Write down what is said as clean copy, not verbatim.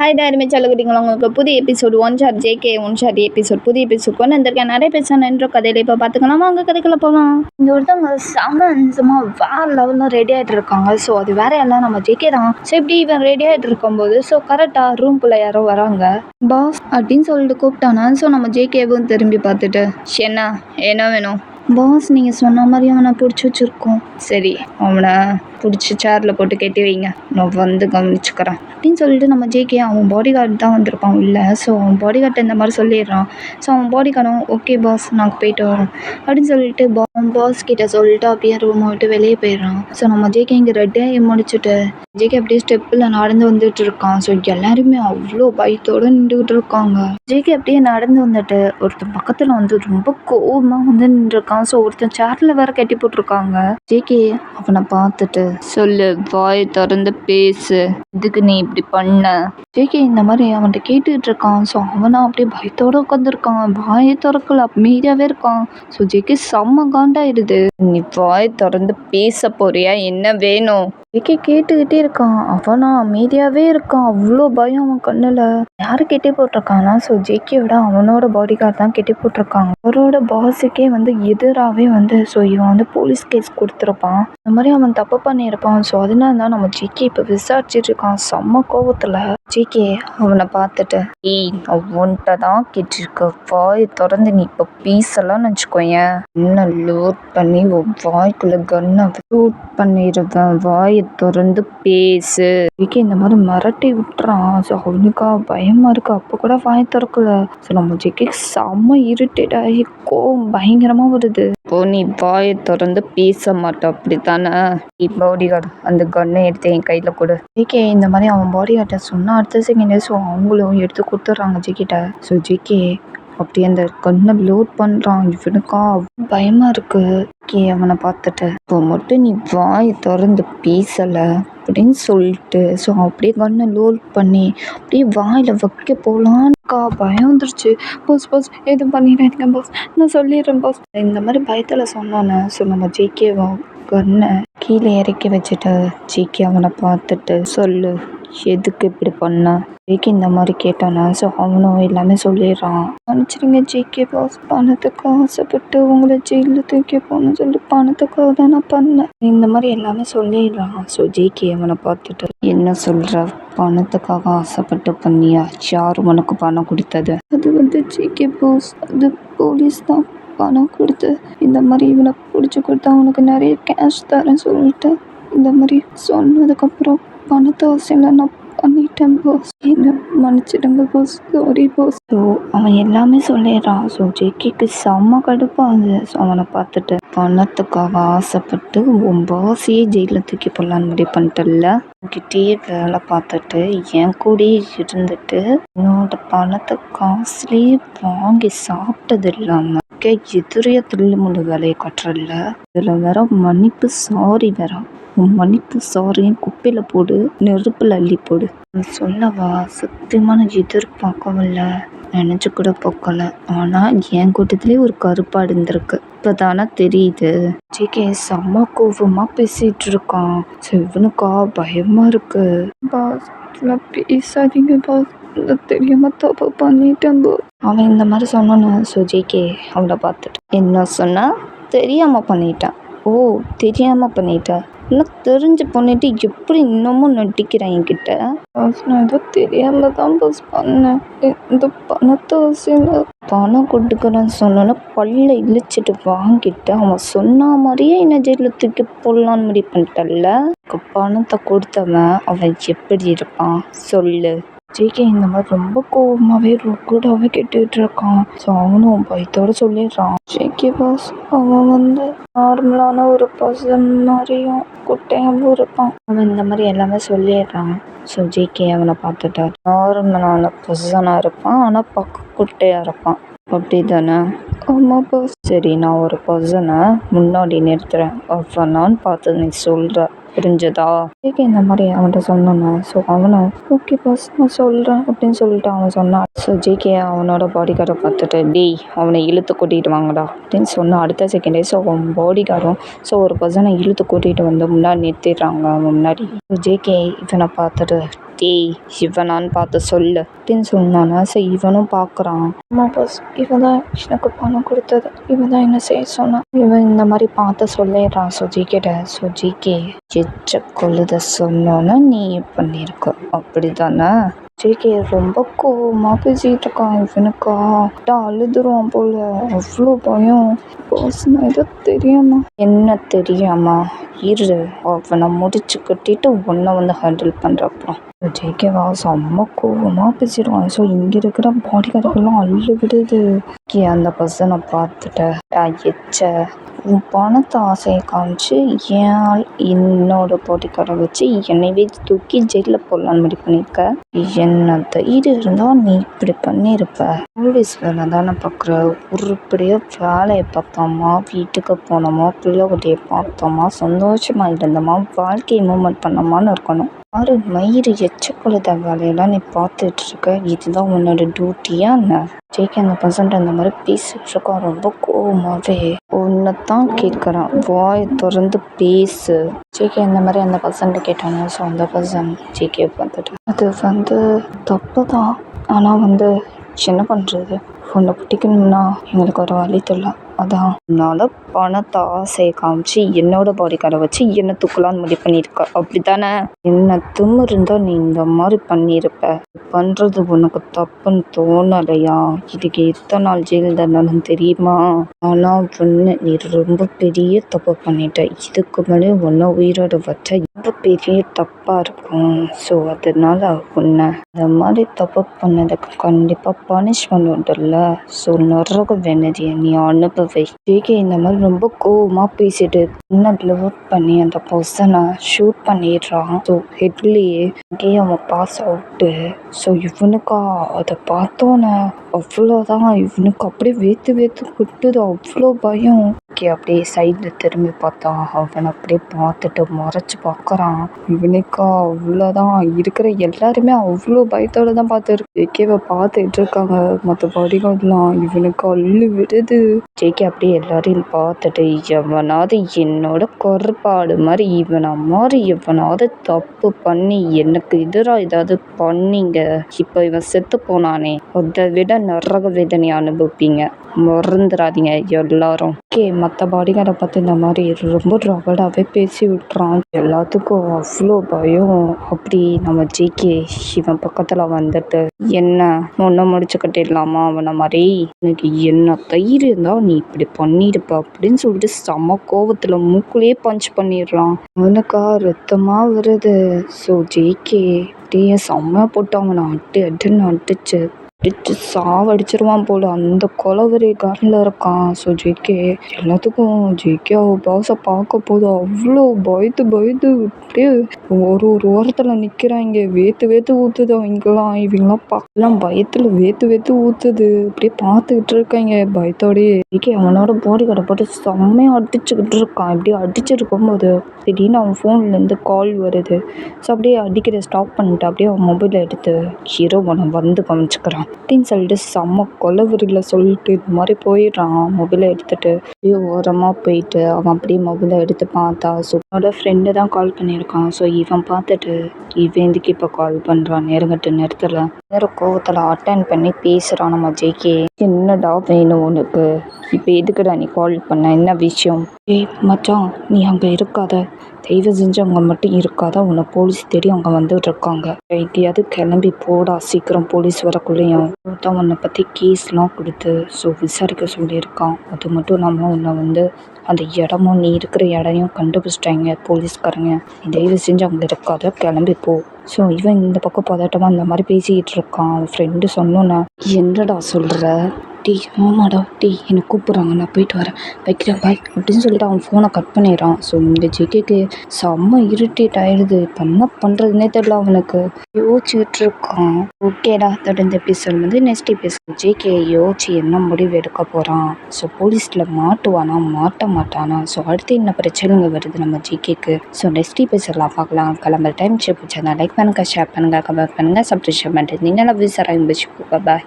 Hi டாருமே சொல்லுக்குறீங்களா உங்களுக்கு புதிய episode one shot JK one shot episode புதிய எபிசோட் கொண்டு வந்திருக்கேன். நிறைய பேச நின்ற கதையில இப்போ பார்த்துக்கலாம். அவங்க கதைக்குள்ள போகலாம். இந்த ஒருத்தவங்க சமன்சமாக வேற லெவலில் ரெடி ஆகிட்டு இருக்காங்க. ஸோ அது வேற எல்லாம் நம்ம ஜேகே தான். ஸோ இப்படி இவன் ரெடி ஆகிட்டு இருக்கும்போது ஸோ கரெக்டாக ரூம்குள்ளே யாரோ வராங்க. பாஸ் அப்படின்னு சொல்லிட்டு கூப்பிட்டானா. ஸோ நம்ம ஜேகேவும் திரும்பி பார்த்துட்டு என்ன வேணும் பாஸ், நீங்கள் சொன்ன மாதிரி அவனை பிடிச்சி வச்சுருக்கோம். சரி, அவனை பிடிச்சி சேரில் போட்டு கட்டி வைங்க, நான் வந்து கவனிச்சுக்கிறேன் அப்படின்னு சொல்லிட்டு நம்ம ஜேகே அவன் பாடி கார்டு தான் வந்திருப்பான் இல்லை. ஸோ அவன் பாடி கார்ட்டை இந்த மாதிரி சொல்லிடுறான். ஸோ அவன் பாடி கார்டும் ஓகே பாஸ் நாங்கள் போயிட்டு வரோம் அப்படின்னு சொல்லிட்டு பாஸ் கிட்ட சொல்லிட்டு அப்படியே ரூமை விட்டு வெளியே போயிடுறான். ஸோ நம்ம ஜேகே இங்கே ரெட்டாகி முடிச்சுட்டு ஜேகே அப்படியே ஸ்டெப்பில் நடந்து வந்துட்டு இருக்கான். ஸோ எல்லாருமே அவ்வளோ பயத்தோடு நின்றுக்கிட்டு இருக்காங்க. ஜேகே அப்படியே நடந்து வந்துட்டு ஒருத்தன் பக்கத்தில் வந்து ரொம்ப கோவமாக வந்து நின்றுருக்கான். ஸோ ஒருத்தன் சேரில் வேற கட்டி போட்டிருக்காங்க. ஜேகே அவனை பார்த்துட்டு சொல்லு, வாயை திறந்து பேசு, இதுக்கு நீ இப்படி பண்ண. ஜேகே இந்த மாதிரி அவன்கிட்ட கேட்டுக்கிட்டு இருக்கான். ஸோ அவனா அப்படியே பயத்தோடு உட்காந்துருக்கான். வாயை திறக்கல, அமைதியாகவே இருக்கான். ஸோ ஜேகே செம்ம காண்டாயிடுது. நீ வாயை திறந்து பேச போறியா, என்ன வேணும்? ஜேகே கேட்டுக்கிட்டே இருக்கான். அவனா அமைதியாகவே இருக்கான். அவ்வளோ பயம் அவன் கண்ணில். யாரு கெட்டி போட்டிருக்கான்னா ஸோ ஜேகேயோட அவனோட பாடி கார்டு தான் கெட்டி போட்டிருக்காங்க. அவரோட பாஸுக்கே வந்து எதிராகவே வந்து ஸோ இவன் வந்து போலீஸ் கேஸ் கொடுத்துருப்பான். இந்த மாதிரி அவன் தப்பு பண்ணியிருப்பான். ஸோ அதனால தான் நம்ம ஜேகே இப்போ விசாரிச்சுட்டு இருக்கான் செம்ம கோவத்தில். ஜேகே அவனை பார்த்துட்டு உன்கிட்ட தான் கேட்டிருக்க, வாயை திறந்து நீ இப்போ பீஸெல்லாம் நினச்சிக்கோயேன், இன்னும் லோட் பண்ணி வாய்க்குள்ள கன்னை லோட் பண்ணிடுவேன், வாயை திறந்து பேசு. ஜேகே இந்த மாதிரி மிரட்டி விட்டுறான். ஸோ அவனுக்கா பயமாக இருக்கு. அப்போ கூட வாயை திறக்கல. ஸோ நம்ம ஜேகே செம்ம இரிட்டேட் ஆகி கோவம் பயங்கரமாக வருது. இப்போ நீ வாயை திறந்து பேச மாட்டேன் அப்படி தானே? பாடி கார்டு அந்த கன்னை எடுத்து என் கையில் கொடு. ஜேகே இந்த மாதிரி அவன் பாடி கார்டை சொன்னால் அடுத்த செகண்டே ஸோ அவங்களும் எடுத்து கொடுத்துட்றாங்க ஜேகிட்ட. ஸோ ஜேகே அப்படி அந்த கண்ணை லோட் பண்ணுறான். இவனுக்கா பயமாக இருக்கு. அவனை பார்த்துட்டு இப்போ மட்டும் நீ வாயை திறந்து பேசலை அப்படின்னு சொல்லிட்டு ஸோ அப்படியே கண்ணை லோட் பண்ணி அப்படியே வாயில் வைக்க போகலான்க்கா பயம் வந்துருச்சு. பாஸ் எதுவும் பண்ணிடாதீங்க பாஸ், நான் சொல்லிடுறேன் பாஸ். இந்த மாதிரி பயத்தில் சொன்னானே. ஸோ நம்ம ஜேகேவா கண்ணை கீழே இறக்கி வச்சுட்டு ஜேகே அவனை பார்த்துட்டு சொல்லு, எதுக்கு இப்படி பண்ண? ஜேகே இந்த மாதிரி கேட்டானா. ஸோ அவனும் எல்லாமே சொல்லிடுறான். நினச்சிருங்க ஜேகே பாஸ், பணத்துக்கு ஆசைப்பட்டு உங்களை ஜெயிலில் தூக்கி போகணும்னு சொல்லி பணத்துக்காக தான் நான் பண்ணேன் இந்த மாதிரி எல்லாமே சொல்லிடுறான். ஸோ ஜேகே அவனை பார்த்துட்டு என்ன சொல்கிற, பணத்துக்காக ஆசைப்பட்டு பண்ணியா? யார் உனக்கு பணம் கொடுத்தது? அது வந்து ஜேகே பாஸ், அது போலீஸ் தான் பணம் கொடுத்து இந்த மாதிரி இவனை பிடிச்சி கொடுத்தா உனக்கு நிறைய கேஷ் தரேன்னு சொல்லிட்டு இந்த மாதிரி சொன்னதுக்கப்புறம் பணத்தை அவசியம் நான் பண்ணிட்டேன் பாஸ், என்ன மன்னிச்சிடுங்க பாஸ், சாரி பாஸ். ஸோ அவன் எல்லாமே சொல்லிடுறான். ஸோ ஜேகேக்கு செம்ம கடுப்பாகுது. ஸோ அவனை பார்த்துட்டு பணத்துக்காக ஆசைப்பட்டு உன் பாஸையே ஜெயிலில் தூக்கி போடலான்னு முடிவு பண்ணிட்டல, உங்ககிட்டயே வேலை பார்த்துட்டு என் கூடயே இருந்துட்டு என்னோட பணத்தை காசுலேயே வாங்கி சாப்பிட்டது இல்லாமல் எதிரிய தில்லுமுள்ள வேலையை கட்டுறல. இதில் வேற மன்னிப்பு சாரி வேற. உன் மன்னிப்பு சாரியும் குப்பையில் போடு, நெருப்பில் அள்ளி போடு. சொல்லவா சத்தியமான எதிர்பார்க்கவில்லை, நினச்சி கூட பார்க்கல. ஆனால் என் கூட்டத்திலே ஒரு கருப்பாடு இருந்திருக்கு, இப்போ தானே தெரியுது. ஜேகே செம்ம கோவமாக பேசிகிட்டு இருக்கான். ஸோ இவனுக்கா பயமாக இருக்கு. பாஸ் பேசாதீங்க பாஸ், தெரியாம தப்பு பண்ணிட்டேன் பாஸ். அவன் இந்த மாதிரி சொன்னானு. ஸோ ஜேகே அவளை பார்த்துட்டு என்ன சொன்னா, தெரியாமல் பண்ணிட்டான். ஓ தெரியாமல் பண்ணிட்டேன், இல்லை தெரிஞ்சு பண்ணிட்டு எப்படி இன்னமும் நட்டிக்கிறேன் என்கிட்ட? நான் ஏதோ தெரியாமல் தான் பாஸ் பண்ணேன், இந்த பணத்தை அவசியம் பணம் கொடுக்குறேன்னு சொன்னோன்னா பல்ல இழிச்சிட்டு வாங்கிட்டு அவன் சொன்ன மாதிரியே என்ன ஜெயிலில் தூக்கி போடலான்னு முடிவு பண்ணிட்டல. பணத்தை கொடுத்தவன் அவன் எப்படி இருப்பான் சொல்லு. ஜேகே இந்த மாதிரி ரொம்ப கோவமாகவே கூடவே கேட்டுக்கிட்டு இருக்கான். ஸோ அவனும் பயத்தோடு சொல்லிடுறான், ஜேகே பாஸ் அவன் வந்து நார்மலான ஒரு பர்சன் மாதிரியும் குட்டையாகவும் இருப்பான். அவன் இந்த மாதிரி எல்லாமே சொல்லிடுறான். ஸோ ஜேகே அவனை பார்த்துட்டா நார்மலான பர்சனாக இருப்பான், ஆனால் பக்க குட்டையாக இருப்பான் அப்படி தானே? ஆமாம் பாஸ். சரி, நான் ஒரு பர்சனை முன்னாடி நிறுத்துறேன், அவனான்னு பார்த்து நீ சொல்கிற, புரிஞ்சதா? ஜேகே இந்த மாதிரி அவன்கிட்ட சொன்னான். ஸோ அவனும் ஓகே பாஸ் நான் சொல்கிறேன் அப்படின்னு சொல்லிட்டு அவன் சொன்னான். ஸோ ஜேகே அவனோட பாடி கார்டை பார்த்துட்டு டேய் அவனை இழுத்து கூட்டிகிட்டு வாங்கடா அப்படின்னு சொன்னான். அடுத்த செகண்டே ஸோ அவன் பாடி கார்டும் ஸோ ஒரு பர்சனை இழுத்து கூட்டிகிட்டு வந்து முன்னாடி நிறுத்திடுறாங்க அவன் முன்னாடி. ஸோ ஜேகே இவனை பார்த்துட்டு டேய் இவனான்னு பார்த்து சொல்லு அப்படின்னு சொன்னானா. சரி இவனும் பார்க்குறான். அம்மா பாஸ் இவன் தான் எனக்கு பணம் கொடுத்தது, இவன் தான் என்ன செய்ய சொன்னான். இவன் இந்த மாதிரி பார்த்து சொல்லிடுறான் சுஜிக்கிட்ட. சுஜிக்கு எச்ச கொழுத சொன்னோன்னா நீ பண்ணியிருக்க அப்படி தானே. ஜேகே ரொம்ப கோவமாக பேசிகிட்டு இருக்கான். இவனுக்கா அழுதுருவான் போல, அவ்வளோ பயம். பாஸ் நான் ஏதோ தெரியாமா. என்ன தெரியாமா? இரு அவனை முடிச்சு கட்டிட்டு உன்னை வந்து ஹேண்டில் பண்ணுறப்பறம். ஜேகேவா செம்ம கோவமாக பேசிடுவான். ஸோ இங்கே இருக்கிற பாடி கார்டுகள்லாம் அள்ளு விடுது. அந்த பர்சனை பார்த்துட்டேன் எச்ச உன் பணத்தை ஆசையை காமிச்சு என்னோட பாடி கார்டை வச்சு என்னைவே தூக்கி ஜெயிலில் போடலான்னு முடிவு பண்ணியிருக்க. என்ன தைரியம் இருந்தால் நீ இப்படி பண்ணியிருப்ப. போலீஸ் வேலை தானே பார்க்குற, உருப்படியாக வேலையை பார்த்தோமா, வீட்டுக்கு போனோமா, பிள்ளை குட்டியை பார்த்தோமா, சந்தோஷமாக இருந்தோமா, வாழ்க்கையை மூவ்மெண்ட் பண்ணோமான்னு இருக்கணும். ஆறு மயிறு எச்சக்கொழுத வேலையெல்லாம் நீ பார்த்துட்டு இருக்க. இதுதான் உன்னோட டியூட்டியா என்ன? ஜேகே அந்த பர்சன்ட் அந்த மாதிரி பேசிட்டு இருக்கான் ரொம்ப கோவமாகவே. உன்னைத்தான் கேட்குறான், வாய் திறந்து பேசு. ஜேகே அந்த மாதிரி அந்த பர்சன்ட்டை கேட்டானோ. ஸோ அந்த பர்சன் ஜேகே பார்த்துட்டு அது தப்பு தான், ஆனால் என்ன பண்ணுறது, உன்னை பிடிக்கணும்னா எங்களுக்கு ஒரு வழி தெரியல. அதான் உன்னால் பணத்தை ஆசையை காமிச்சு என்னோட பாடி கார்டை வச்சு என்ன தூக்கலான்னு முடிவு பண்ணியிருக்க அப்படி தானே. என்ன திமிரு இருந்தால் நீ இந்த மாதிரி பண்ணியிருப்ப. பண்ணுறது உனக்கு தப்புன்னு தோணலையா? இதுக்கு எத்தனை நாள் ஜெயில் தண்டனை தெரியுமா? ஆனால் ஒன்று நீ ரொம்ப பெரிய தப்பு பண்ணிட்ட. இதுக்கு மேலே உன்னை உயிரோட வச்சா ரொம்ப பெரிய தப்பாக இருக்கும். ஸோ அதனால உன்னை இந்த மாதிரி தப்பு பண்ணதுக்கு கண்டிப்பாக பனிஷ்மெண்ட் உண்டுல்ல. ஸோ நரக வேணதியை நீ அனுபவி. ஜேகே இந்த மாதிரி ரொம்ப கோவமாக பேசிட்டு இன்னும் லோட் பண்ணி அந்த பர்சனை ஷூட் பண்ணிடுறான். ஸோ ஹெட்லேயே அங்கேயே அவன் பாஸ் அவுட்டு. ஸோ இவனுக்கா அதை பார்த்தோன்னே அவ்வளோதான், இவனுக்கு அப்படியே வேத்து குட்டுது, அவ்வளோ பயம். அப்படியே சைடில் திரும்பி பார்த்தா அவன் அப்படியே பார்த்துட்டு மறைச்சு பார்க்குறான். இவனுக்கா அவ்வளோதான், இருக்கிற எல்லாருமே அவ்வளோ பயத்தோடு தான் பார்த்துருக்கு. ஜேகேவை பார்த்துட்டு இருக்காங்க மற்ற பாடிகார்ட்லாம். இவனுக்கு அள்ளு விடுது. ஜேகே அப்படியே எல்லாரையும் பார்த்துட்டு எவனாவது என்னோட குறைபாடு மாதிரி எவனாவது தப்பு பண்ணி எனக்கு எதிராக ஏதாவது பண்ணிங்க, இப்போ இவன் செத்து போனானே, அதை விட நரக வேதனை அனுபவிப்பீங்க, மறந்துடாதீங்க எல்லாரும். மற்ற பாடிகார்டை பார்த்து இந்த மாதிரி ரொம்ப ரகடாகவே பேசி விட்டுறான். எல்லாத்துக்கும் அவ்வளோ பயம். அப்படி நம்ம ஜேகே இவன் பக்கத்தில் வந்துட்டு என்ன ஒன்றை முடிச்சு கட்டிடலாமா அவனை மாதிரி, எனக்கு என்ன தைரியம் தான் நீ இப்படி பண்ணியிருப்ப அப்படின்னு சொல்லிட்டு செம்ம கோவத்தில் மூக்குலேயே பஞ்ச் பண்ணிடுறான். அவனுக்கா ரத்தமாக வருது. ஸோ ஜேகே அப்படியே செம்ம போட்டு அவனை அட்டுன்னு அடிச்சு சாவடிச்சிருவான் போல, அந்த கொலவெறி காரில் இருக்கான். ஸோ ஜேகே எல்லாத்துக்கும் ஜேகே பாஸை பார்க்க போது அவ்வளோ பயந்து அப்படியே ஒரு ஓரத்தில் நிற்கிறாங்க. வேத்து ஊற்றுது அவங்கெல்லாம். இவங்கெல்லாம் பார்க்கலாம் பயத்தில் வேத்து ஊற்றுது. அப்படியே பார்த்துக்கிட்டு இருக்காங்க பயத்தோடையே. ஜேகே அவனோட பாடி கார்டை போட்டு செம்மையாக அடிச்சுக்கிட்டு இருக்கான். இப்படியே அடிச்சிருக்கும்போது திடீர்னு அவன் ஃபோன்லேருந்து கால் வருது. ஸோ அப்படியே அடிக்கிற ஸ்டாப் பண்ணிட்டு அப்படியே அவன் மொபைலை எடுத்து ஹீரோ அவனை வந்து கவனிச்சுக்கிறான் அப்படின்னு சொல்லிட்டு செம்ம கொலவெறியில் சொல்லிட்டு இந்த மாதிரி போயிடுறான். மொபைலை எடுத்துகிட்டு அப்படியே ஓரமாக போயிட்டு அவன் அப்படியே மொபைலை எடுத்து பார்த்தா ஸோ அவனோட ஃப்ரெண்டு தான் கால் பண்ணியிருக்கான். ஸோ இவன் பார்த்துட்டு இவன் எதுக்கு இப்போ கால் பண்ணுறான், நேரங்கட்டு நேரத்தில் கோவத்தில் அட்டன் பண்ணி பேசுகிறான் நம்ம ஜேகே. என்னடா வேணும் உனக்கு, இப்போ எதுக்குடா நீ கால் பண்ண, என்ன விஷயம்? மச்சான் நீ அங்கே இருக்காத, தயவு செஞ்சு அங்கே மட்டும் இருக்காத, உன்னை போலீஸ் தேடி அங்கே வந்துட்டு இருக்காங்க, எங்கேயாவது கிளம்பி போடா சீக்கிரம், போலீஸ் வரக்குள்ளேயும் தான் உன்னை பற்றி கேஸ்லாம் கொடுத்து ஸோ விசாரிக்க சொல்லியிருக்கான். அது மட்டும் இல்லாமல் உன்னை அந்த இடமும் நீ இருக்கிற இடையும் கண்டுபிடிச்சிட்டாங்க போலீஸ்காரங்க, நீ தயவு செஞ்சு அங்கே இருக்காத, கிளம்பி போ. ஸோ இவன் இந்த பக்கம் பதட்டமாக இந்த மாதிரி பேசிக்கிட்டு இருக்கான். அவன் ஃப்ரெண்டு சொன்னோன்னே என்னடா சொல்கிற, டீ ஆமாடா டீ என்னை கூப்பிட்றாங்க, நான் போயிட்டு வரேன், வைக்கிறேன் பாய் அப்படின்னு சொல்லிட்டு அவன் ஃபோனை கட் பண்ணிடுறான். ஸோ இந்த ஜேகேக்கு செம்ம இரிட்டேட் ஆகிடுது. இப்போ என்ன பண்ணுறதுனே தெரியல அவனுக்கு. யோசிச்சுக்கிட்டு இருக்கான். ஓகேடா தொடர்ந்து எபிசோட் நெக்ஸ்ட் எபிசோட் ஜேகே யோசிச்சு என்ன முடிவு எடுக்க போகிறான். ஸோ போலீஸில் மாட்டுவானா மாட்ட மாட்டானா, ஸோ அடுத்து என்ன பிரச்சனைங்க வருது நம்ம ஜேகேக்கு. ஸோ நெக்ஸ்ட் எபிசோட்லாம் பார்க்கலாம். கிளம்புற டைம் பிடிச்சா லைக் பண்ணுங்கள், ஷேர் பண்ணுங்கள், கமெண்ட் பண்ணுங்கள், சப்ஸ்கிரைப் பண்ணிட்டு நீங்கள் லவ் யூ சார். பாய்.